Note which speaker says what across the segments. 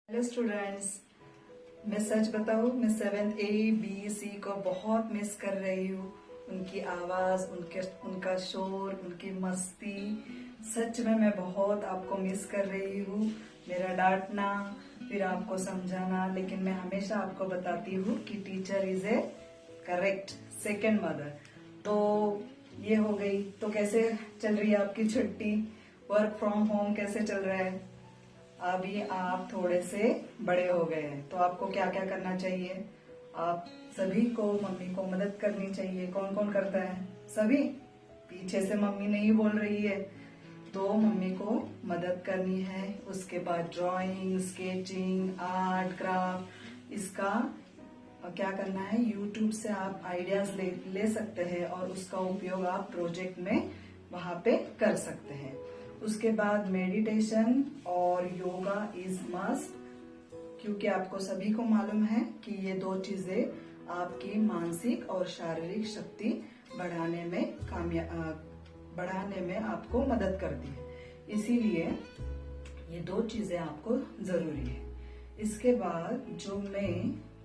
Speaker 1: Hello students, मैं सच बताऊं, मैं 7th A B C को बहुत मिस कर रही हूँ। उनकी आवाज, उनका शोर, उनकी मस्ती, सच में मैं बहुत आपको मिस कर रही हूँ। मेरा डांटना, फिर आपको समझाना, लेकिन मैं हमेशा आपको बताती हूँ कि teacher is A correct second mother. तो ये हो गई। तो कैसे चल रही है आपकी छुट्टी? वर्क फ्रॉम होम कैसे चल रहा है? अभी आप थोड़े से बड़े हो गए हैं, तो आपको क्या क्या करना चाहिए? आप सभी को मम्मी को मदद करनी चाहिए। कौन कौन करता है? सभी। पीछे से मम्मी नहीं बोल रही है, तो मम्मी को मदद करनी है। उसके बाद ड्राइंग, स्केचिंग, आर्ट, क्राफ्ट, इसका क्या करना है? यूट्यूब से आप आइडियाज ले सकते हैं और उसका उपयोग आप प्रोजेक्ट में वहां पे कर सकते हैं। उसके बाद मेडिटेशन और योगा इज मस्ट, क्योंकि आपको सभी को मालूम है कि ये दो चीजें आपकी मानसिक और शारीरिक शक्ति बढ़ाने में आपको मदद करती है। इसीलिए ये दो चीजें आपको जरूरी है। इसके बाद जो मैं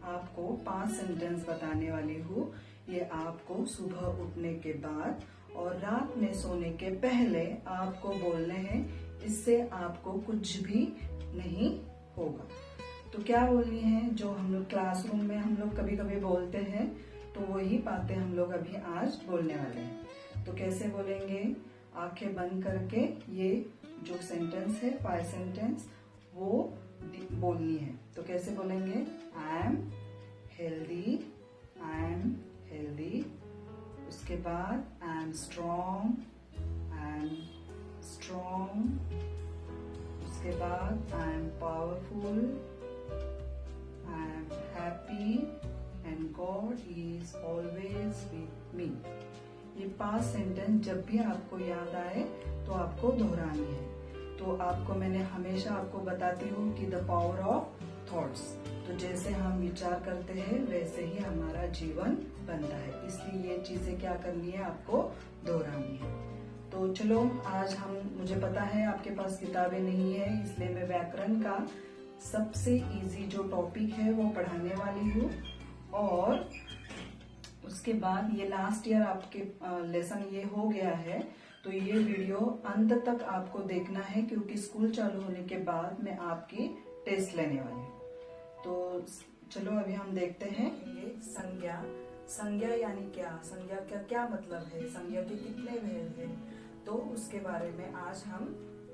Speaker 1: आपको 5 सेंटेंस बताने वाली हूँ, ये आपको सुबह उठने के बाद और रात में सोने के पहले आपको बोलने हैं। इससे आपको कुछ भी नहीं होगा। तो क्या बोलनी है? जो हम लोग क्लासरूम में हम लोग कभी कभी बोलते हैं, तो वही बातें हम लोग अभी आज बोलने वाले हैं। तो कैसे बोलेंगे? आंखें बंद करके ये जो सेंटेंस है, 5 सेंटेंस, वो बोलनी है। तो कैसे बोलेंगे? I am healthy, I am healthy. उसके बाद I am strong, I am strong. उसके बाद I am powerful, I am happy and God is always with me. ये 5 सेंटेंस जब भी आपको याद आए तो आपको दोहरानी है। तो आपको मैंने हमेशा आपको बताती हूँ कि द पावर ऑफ थॉट्स। तो जैसे हम विचार करते हैं वैसे ही हमारा जीवन बनता है। इसलिए ये चीजें क्या करनी है? आपको दोहरानी है। तो चलो, आज मुझे पता है आपके पास किताबें नहीं है, इसलिए मैं व्याकरण का सबसे इजी जो टॉपिक है वो पढ़ाने वाली हूँ। और उसके बाद ये लास्ट ईयर आपके लेसन ये हो गया है, तो ये वीडियो अंत तक आपको देखना है, क्योंकि स्कूल चालू होने के बाद मैं आपकी टेस्ट लेने वाली हूँ। तो चलो अभी हम देखते हैं ये संज्ञा। संज्ञा यानी क्या? संज्ञा का क्या मतलब है? संज्ञा के कितने भेद हैं? तो उसके बारे में आज हम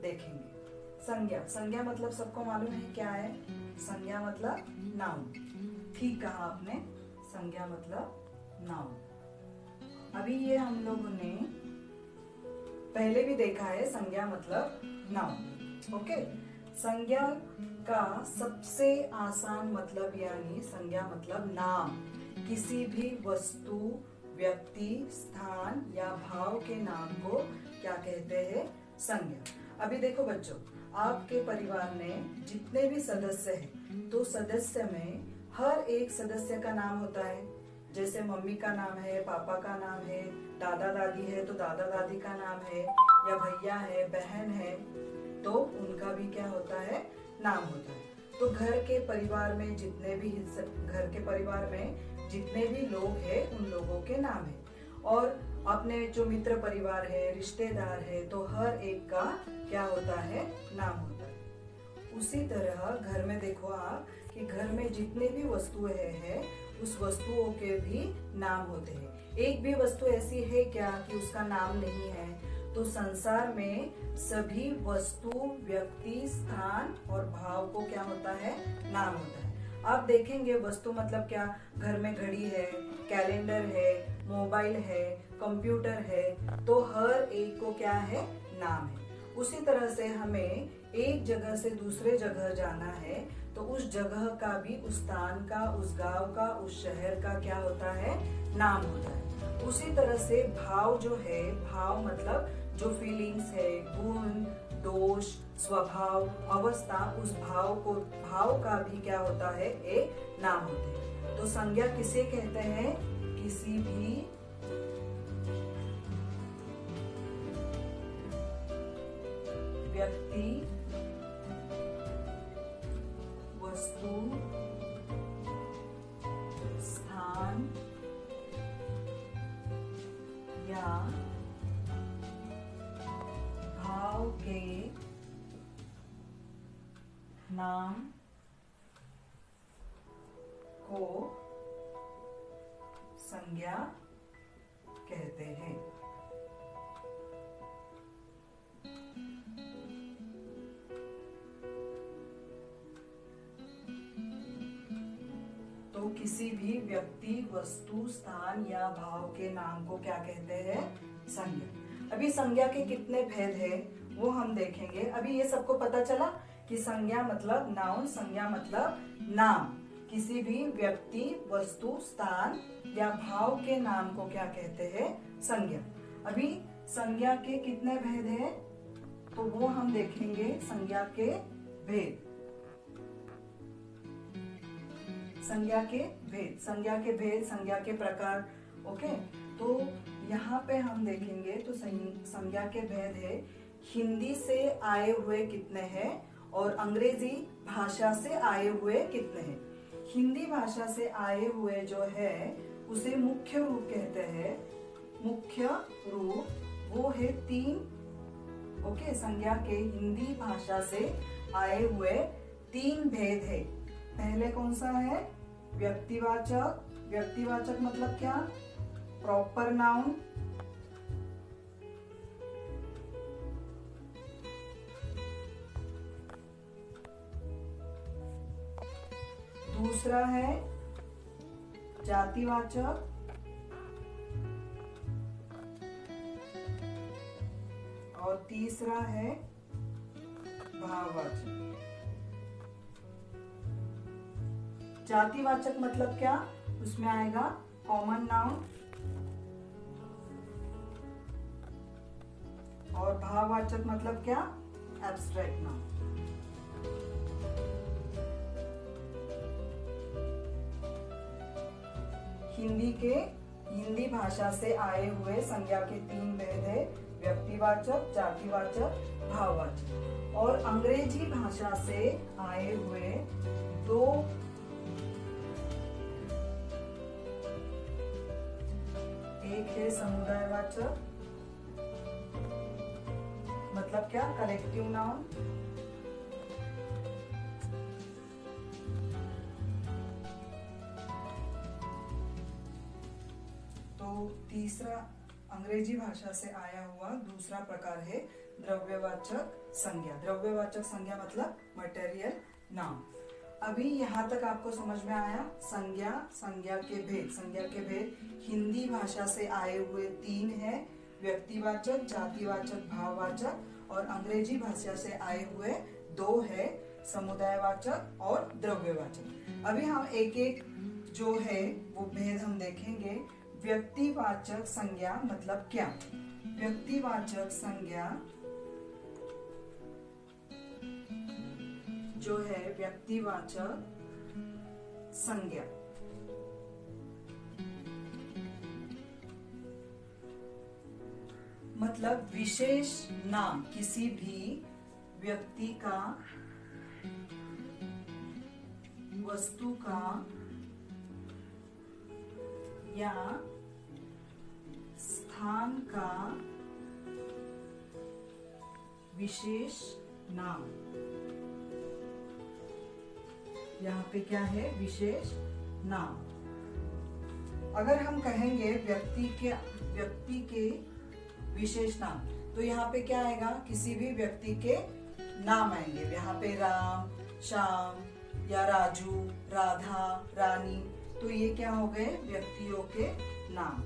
Speaker 1: देखेंगे। संज्ञा, संज्ञा मतलब सबको मालूम है क्या है? संज्ञा मतलब नाउन। ठीक कहा आपने, संज्ञा मतलब नाउन। अभी ये हम लोगों ने पहले भी देखा है, संज्ञा मतलब नाउन। ओके। संज्ञा का सबसे आसान मतलब यानी संज्ञा मतलब नाम। किसी भी वस्तु, व्यक्ति, स्थान या भाव के नाम को क्या कहते हैं? संज्ञा। अभी देखो बच्चों, आपके परिवार में जितने भी सदस्य हैं, तो सदस्य में हर एक सदस्य का नाम होता है। जैसे मम्मी का नाम है, पापा का नाम है, दादा दादी है तो दादा दादी का नाम है, या भैया है, बहन है, तो उनका भी क्या होता है? नाम होता है। तो घर के परिवार में जितने भी लोग हैं, उन लोगों के नाम है। और अपने जो मित्र परिवार है, रिश्तेदार है, तो हर एक का क्या होता है? नाम होता है। उसी तरह घर में देखो आप कि घर में जितने भी वस्तुएं हैं, उस वस्तुओं के भी नाम होते हैं। एक भी वस्तु ऐसी है क्या कि उसका नाम नहीं है? तो संसार में सभी वस्तु, व्यक्ति, स्थान और भाव को क्या होता है? नाम होता है। आप देखेंगे वस्तु मतलब क्या? घर में घड़ी है, कैलेंडर है, मोबाइल है, कंप्यूटर है, तो हर एक को क्या है? नाम है। उसी तरह से हमें एक जगह से दूसरे जगह जाना है, तो उस जगह का भी, उस स्थान का, उस गांव का, उस शहर का क्या होता है? नाम होता है। उसी तरह से भाव जो है, भाव मतलब जो फीलिंग्स है, गुण, दोष, स्वभाव, अवस्था, उस भाव का भी क्या होता है? एक नाम होते हैं। तो संज्ञा किसे कहते हैं? किसी भी व्यक्ति, नाम को संज्ञा कहते हैं। तो किसी भी व्यक्ति, वस्तु, स्थान या भाव के नाम को क्या कहते हैं? संज्ञा। अभी संज्ञा के कितने भेद हैं वो हम देखेंगे। अभी ये सबको पता चला कि संज्ञा मतलब नाउन, संज्ञा मतलब नाम। किसी भी व्यक्ति, वस्तु, स्थान या भाव के नाम को क्या कहते हैं? संज्ञा। अभी संज्ञा के कितने भेद हैं तो वो हम देखेंगे। संज्ञा के भेद, संज्ञा के भेद, संज्ञा के भेद, संज्ञा के प्रकार। ओके, तो यहाँ पे हम देखेंगे तो संज्ञा के भेद है हिंदी से आए हुए कितने हैं और अंग्रेजी भाषा से आए हुए कितने हैं। हिंदी भाषा से आए हुए जो है उसे मुख्य रूप कहते हैं। मुख्य रूप वो है 3। ओके, संज्ञा के हिंदी भाषा से आए हुए 3 भेद है। पहले कौन सा है? व्यक्तिवाचक। व्यक्तिवाचक मतलब क्या? Proper noun. दूसरा है जातिवाचक। और तीसरा है भाववाचक। जातिवाचक मतलब क्या? उसमें आएगा कॉमन नाउन। और भाववाचक मतलब क्या? Abstract noun. हिंदी भाषा से आए हुए संज्ञा के 3 भेद है। व्यक्तिवाचक, जातिवाचक, भाववाचक। और अंग्रेजी भाषा से आए हुए 2 एक है समुदायवाचक, मतलब क्या? Collective noun. तो तीसरा अंग्रेजी भाषा से आया हुआ दूसरा प्रकार है द्रव्यवाचक संज्ञा। द्रव्यवाचक संज्ञा मतलब मटेरियल नाउन। अभी यहाँ तक आपको समझ में आया संज्ञा, संज्ञा के भेद। संज्ञा के भेद हिंदी भाषा से आए हुए 3 है। व्यक्तिवाचक, जातिवाचक, भाववाचक। और अंग्रेजी भाषा से आए हुए 2 है, समुदायवाचक और द्रव्यवाचक। अभी हम एक एक जो है वो भेद हम देखेंगे। व्यक्तिवाचक संज्ञा मतलब क्या? व्यक्तिवाचक संज्ञा जो है व्यक्तिवाचक संज्ञा मतलब विशेष नाम किसी भी व्यक्ति का, वस्तु का या स्थान का विशेष नाम। यहाँ पे क्या है? विशेष नाम। अगर हम कहेंगे व्यक्ति के विशेष नाम तो यहाँ पे क्या आएगा? किसी भी व्यक्ति के नाम आएंगे। यहाँ पे राम, श्याम या राजू, राधा, रानी। तो ये क्या हो गए? व्यक्तियों के नाम।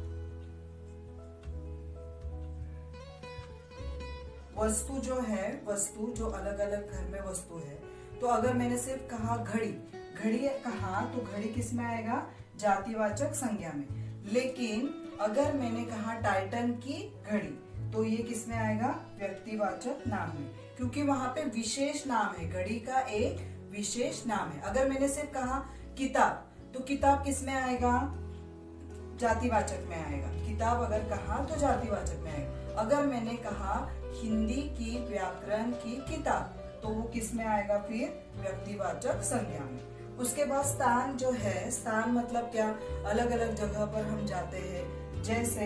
Speaker 1: वस्तु जो है, वस्तु जो अलग अलग घर में वस्तु है। तो अगर मैंने सिर्फ कहा घड़ी, घड़ी कहा तो घड़ी किस में आएगा? जातिवाचक संज्ञा में। लेकिन अगर मैंने कहा टाइटन की घड़ी तो ये किस में आएगा? व्यक्तिवाचक नाम में, क्योंकि वहां पे विशेष नाम है। घड़ी का एक विशेष नाम है। अगर मैंने सिर्फ कहा किताब तो किताब किस में आएगा? जातिवाचक में आएगा। किताब अगर कहा तो जातिवाचक में आएगा। अगर मैंने कहा हिंदी की व्याकरण की किताब तो वो किस में आएगा? फिर व्यक्तिवाचक संज्ञा में। उसके बाद स्थान जो है, स्थान मतलब क्या? अलग अलग जगह पर हम जाते हैं, जैसे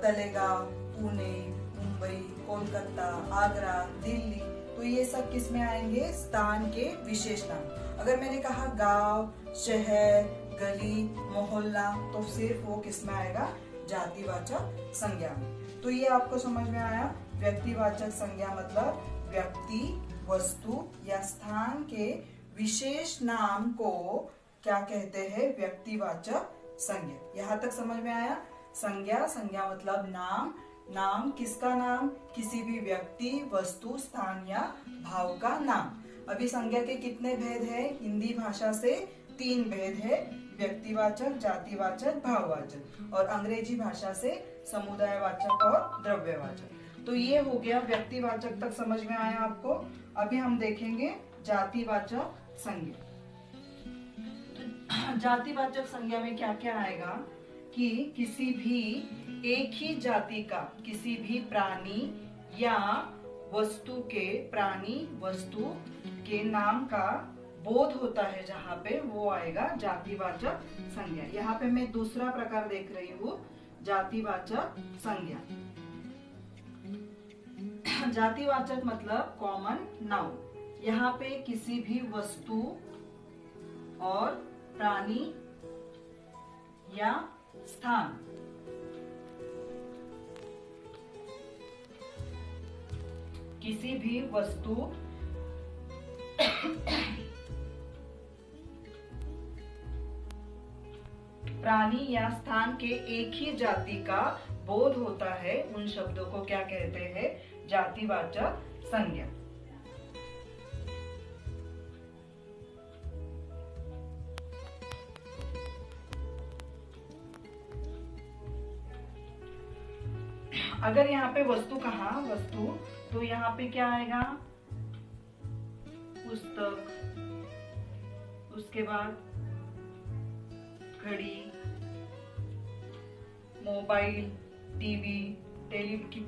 Speaker 1: तलेगांव, पुणे, मुंबई, कोलकाता, आगरा, दिल्ली। तो ये सब किस में आएंगे? स्थान के विशेष नाम। अगर मैंने कहा गांव, शहर, गली, मोहल्ला, तो सिर्फ वो किस में आएगा? जातिवाचक संज्ञा में। तो ये आपको समझ में आया। व्यक्तिवाचक संज्ञा मतलब व्यक्ति, वस्तु या स्थान के विशेष नाम को क्या कहते हैं? व्यक्तिवाचक संज्ञा। यहाँ तक समझ में आया। संज्ञा, संज्ञा मतलब नाम। नाम किसका नाम? किसी भी व्यक्ति, वस्तु, स्थान या भाव का नाम। अभी संज्ञा के कितने भेद हैं? हिंदी भाषा से 3 भेद है, व्यक्तिवाचक, जातिवाचक, भाववाचक, और अंग्रेजी भाषा से समुदायवाचक और द्रव्यवाचक। तो ये हो गया व्यक्तिवाचक तक समझ में आया आपको। अभी हम देखेंगे जातिवाचक संज्ञा। जातिवाचक संज्ञा में क्या क्या आएगा कि किसी भी एक ही जाति का किसी भी प्राणी या वस्तु के नाम का बोध होता है, जहाँ पे वो आएगा जातिवाचक संज्ञा। यहाँ पे मैं दूसरा प्रकार देख रही हूँ, जातिवाचक संज्ञा। जातिवाचक मतलब कॉमन नाउन। यहाँ पे किसी भी वस्तु और प्राणी या स्थान किसी भी वस्तु प्राणी या स्थान के एक ही जाति का बोध होता है, उन शब्दों को क्या कहते हैं? जातिवाचक संज्ञा। अगर यहाँ पे वस्तु कहा, वस्तु, तो यहाँ पे क्या आएगा? पुस्तक, उसके बाद घड़ी, मोबाइल, टीवी,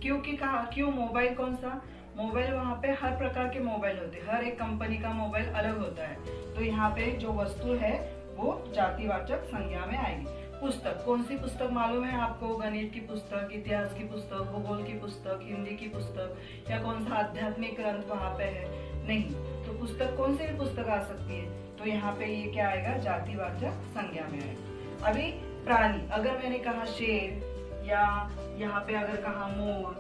Speaker 1: क्योंकि कहा क्यों मोबाइल? कौन सा मोबाइल? वहाँ पे हर प्रकार के मोबाइल होते हैं, हर एक कंपनी का मोबाइल अलग होता है। तो यहाँ पे जो वस्तु है वो जातिवाचक संज्ञा में आएगी। पुस्तक, कौन सी पुस्तक मालूम है आपको? गणित की पुस्तक, इतिहास की पुस्तक, भूगोल की पुस्तक, हिंदी की पुस्तक, या कौन सा आध्यात्मिक ग्रंथ वहाँ पे है? नहीं। तो पुस्तक कौन सी भी पुस्तक आ सकती है। तो यहाँ पे ये क्या आएगा? जातिवाचक संज्ञा में आएगा। अभी प्राणी, अगर मैंने कहा शेर, या यहाँ पे अगर कहा मोर,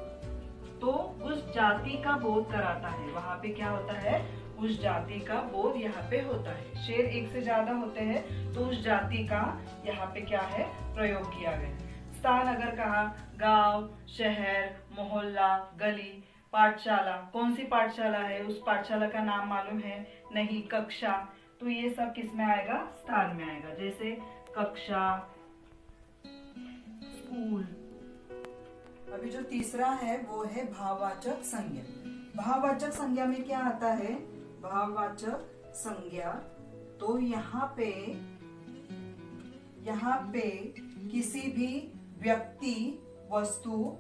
Speaker 1: तो उस जाति का बोध कराता है। वहाँ पे क्या होता है? उस जाति का बोध यहाँ पे होता है। शेर एक से ज्यादा होते हैं, तो उस जाति का यहाँ पे क्या है? प्रयोग किया गया। स्थान अगर कहा गांव, शहर, मोहल्ला, गली, पाठशाला, कौन सी पाठशाला है? उस पाठशाला का नाम मालूम है? नहीं। कक्षा, तो ये सब किस में आएगा? स्थान में आएगा। जैसे कक्षा, स्कूल। अभी जो तीसरा है वो है भाववाचक संज्ञा। भाववाचक संज्ञा में क्या आता है? भाववाचक संज्ञा, तो यहाँ पे किसी भी व्यक्ति, वस्तु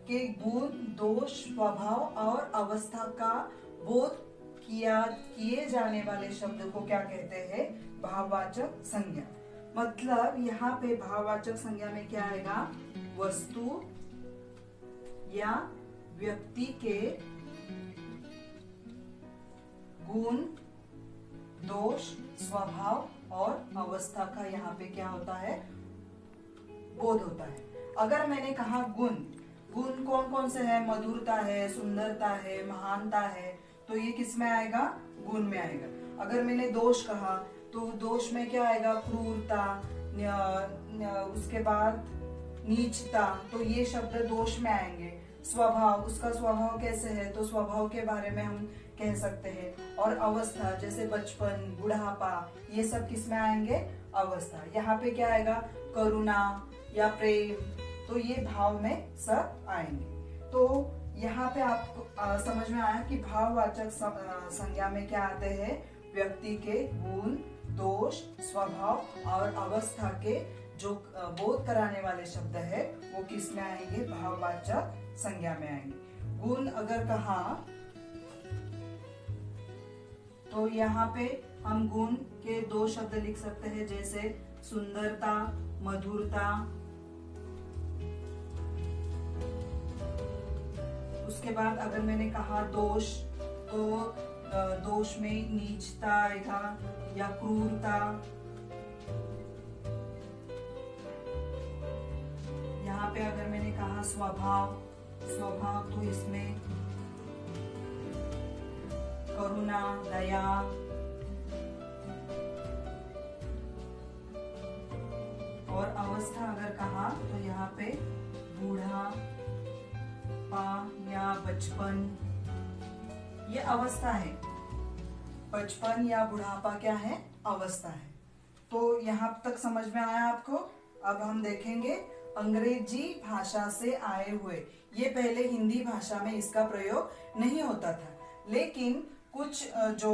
Speaker 1: के गुण, दोष, स्वभाव और अवस्था का बोध किए जाने वाले शब्द को क्या कहते हैं? भाववाचक संज्ञा। मतलब यहाँ पे भाववाचक संज्ञा में क्या आएगा? वस्तु या व्यक्ति के गुण, दोष, स्वभाव और अवस्था का यहाँ पे क्या होता है? बोध होता है। अगर मैंने कहा गुण, गुण कौन कौन से है? मधुरता है, सुंदरता है, महानता है, तो ये किस में आएगा? गुण में आएगा। अगर मैंने दोष कहा, तो दोष में क्या आएगा? क्रूरता, उसके बाद नीचता, तो ये शब्द दोष में आएंगे। स्वभाव, उसका स्वभाव कैसे है? तो स्वभाव के बारे में हम कह सकते हैं। और अवस्था, जैसे बचपन, बुढ़ापा, ये सब किस में आएंगे? अवस्था। यहाँ पे क्या आएगा? करुणा या प्रेम, तो ये भाव में सब आएंगे। तो यहाँ पे आपको समझ में आया कि भाववाचक संज्ञा में क्या आते हैं? व्यक्ति के गुण, दोष, स्वभाव और अवस्था के जो बोध कराने वाले शब्द है वो किस में आएंगे? भाववाचक संज्ञा में आएंगे। गुण अगर कहा, तो यहाँ पे हम गुण के 2 शब्द लिख सकते हैं, जैसे सुंदरता, मधुरता। उसके बाद अगर मैंने कहा दोष, तो दोष में नीचता आएगा या क्रूरता। यहाँ पे अगर मैंने कहा स्वभाव, स्वभाव तो इसमें करुणा, दया। और अवस्था अगर कहा तो यहाँ पे बूढ़ा पा या बचपन, ये अवस्था है। बचपन या बुढ़ापा क्या है? अवस्था है। तो यहाँ तक समझ में आया आपको? अब हम देखेंगे अंग्रेजी भाषा से आए हुए। ये पहले हिंदी भाषा में इसका प्रयोग नहीं होता था, लेकिन कुछ जो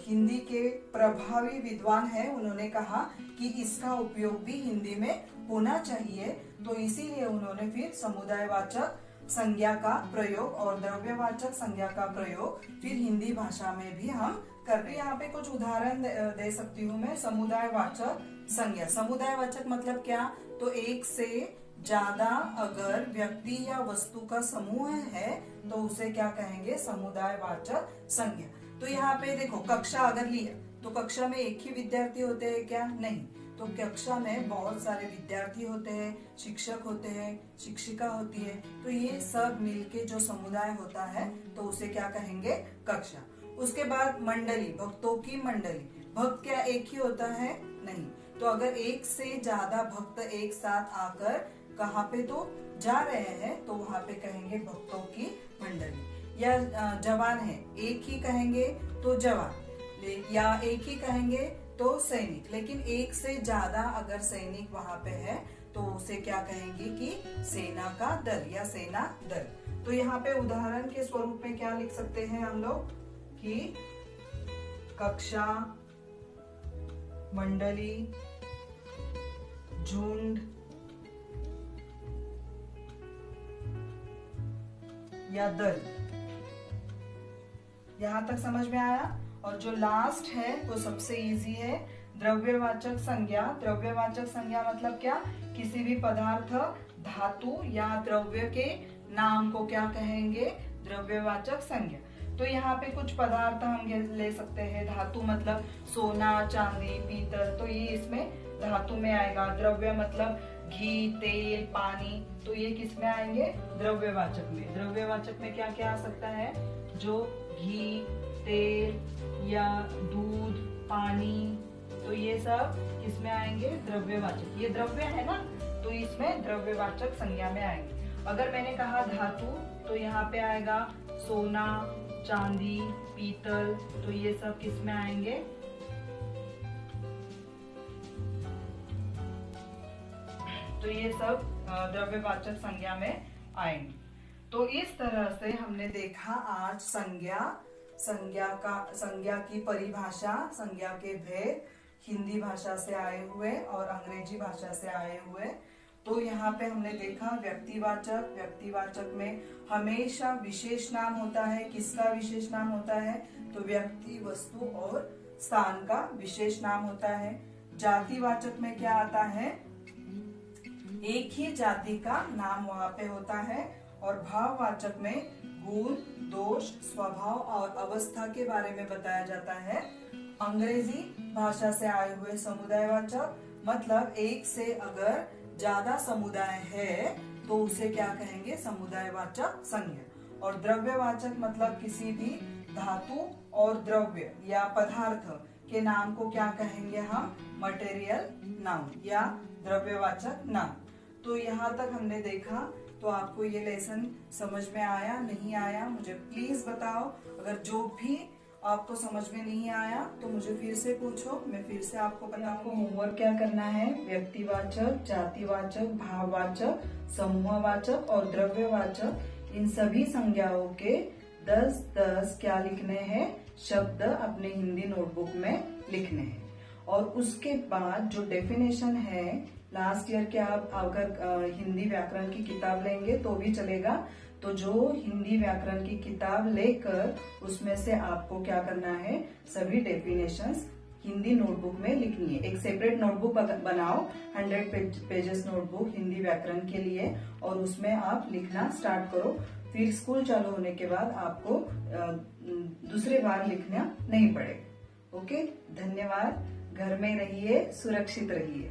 Speaker 1: हिंदी के प्रभावी विद्वान हैं उन्होंने कहा कि इसका उपयोग भी हिंदी में होना चाहिए, तो इसीलिए उन्होंने फिर समुदायवाचक संज्ञा का प्रयोग और द्रव्यवाचक संज्ञा का प्रयोग फिर हिंदी भाषा में भी हम कर रहे हैं। यहाँ पे कुछ उदाहरण दे सकती हूँ मैं। समुदायवाचक संज्ञा, समुदायवाचक मतलब क्या? तो एक से ज्यादा अगर व्यक्ति या वस्तु का समूह है तो उसे क्या कहेंगे? समुदायवाचक संज्ञा। तो यहाँ पे देखो, कक्षा अगर लिया तो कक्षा में एक ही विद्यार्थी होते हैं क्या? नहीं। तो कक्षा में बहुत सारे विद्यार्थी होते हैं, शिक्षक होते हैं, शिक्षिका होती है, तो ये सब मिलके जो समुदाय होता है तो उसे क्या कहेंगे? कक्षा। उसके बाद मंडली, भक्तों की मंडली। भक्त क्या एक ही होता है? नहीं। तो अगर एक से ज्यादा भक्त एक साथ आकर कहाँ पे तो जा रहे हैं तो वहां पे कहेंगे भक्तों की मंडली। या जवान है, एक ही कहेंगे तो जवान, या एक ही कहेंगे तो सैनिक। लेकिन एक से ज्यादा अगर सैनिक वहां पे है तो उसे क्या कहेंगे कि सेना का दल या सेना दल। तो यहाँ पे उदाहरण के स्वरूप में क्या लिख सकते हैं हम लोग कि कक्षा, मंडली, झुंड या दल। यहां तक समझ में आया? और जो लास्ट है वो सबसे इजी है, द्रव्यवाचक संज्ञा। द्रव्यवाचक संज्ञा मतलब क्या? किसी भी पदार्थ, धातु या द्रव्य के नाम को क्या कहेंगे? द्रव्यवाचक संज्ञा। तो यहाँ पे कुछ पदार्थ हम ले सकते हैं। धातु मतलब सोना, चांदी, पीतल, तो ये इसमें धातु में आएगा। द्रव्य मतलब घी, तेल, पानी, तो ये किस में आएंगे? द्रव्यवाचक में। द्रव्यवाचक में क्या क्या आ सकता है? जो घी, तेल या दूध, पानी, तो ये सब किस में आएंगे? द्रव्यवाचक। ये द्रव्य है ना, तो इसमें द्रव्यवाचक संज्ञा में आएंगे। अगर मैंने कहा धातु तो यहाँ पे आएगा सोना, चांदी, पीतल, तो ये सब किस में आएंगे? तो ये सब द्रव्यवाचक संज्ञा में आएंगे। तो इस तरह से हमने देखा आज संज्ञा की परिभाषा, संज्ञा के भेद, हिंदी भाषा से आए हुए और अंग्रेजी भाषा से आए हुए। तो यहाँ पे हमने देखा व्यक्तिवाचक। व्यक्तिवाचक में हमेशा विशेष नाम होता है। किसका विशेष नाम होता है? तो व्यक्ति, वस्तु और स्थान का विशेष नाम होता है। जातिवाचक में क्या आता है? एक ही जाति का नाम वहां पे होता है। और भाववाचक में गुण, दोष, स्वभाव और अवस्था के बारे में बताया जाता है। अंग्रेजी भाषा से आए हुए समुदायवाचक मतलब एक से अगर ज्यादा समुदाय है तो उसे क्या कहेंगे? समुदायवाचक संज्ञा। और द्रव्यवाचक मतलब किसी भी धातु और द्रव्य या पदार्थ के नाम को क्या कहेंगे हम? मटेरियल नाउन या द्रव्यवाचक नाम। तो यहाँ तक हमने देखा। तो आपको ये लेसन समझ में आया, नहीं आया? मुझे प्लीज बताओ। अगर जो भी आपको समझ में नहीं आया तो मुझे फिर से पूछो, मैं फिर से आपको बताऊंगी। आपको होमवर्क क्या करना है? व्यक्तिवाचक, जातिवाचक, भाववाचक, समूहवाचक और द्रव्यवाचक, इन सभी संज्ञाओं के 10-10 क्या लिखने हैं? शब्द अपने हिंदी नोटबुक में लिखने हैं। और उसके बाद जो डेफिनेशन है, लास्ट ईयर के आप अगर हिंदी व्याकरण की किताब लेंगे तो भी चलेगा। तो जो हिंदी व्याकरण की किताब लेकर उसमें से आपको क्या करना है? सभी डेफिनेशंस हिंदी नोटबुक में लिखनी है। एक सेपरेट नोटबुक बनाओ, 100 पेजेस नोटबुक हिंदी व्याकरण के लिए, और उसमें आप लिखना स्टार्ट करो। फिर स्कूल चालू होने के बाद आपको दूसरी बार लिखना नहीं पड़ेगा। ओके, धन्यवाद। घर में रहिए, सुरक्षित रहिए।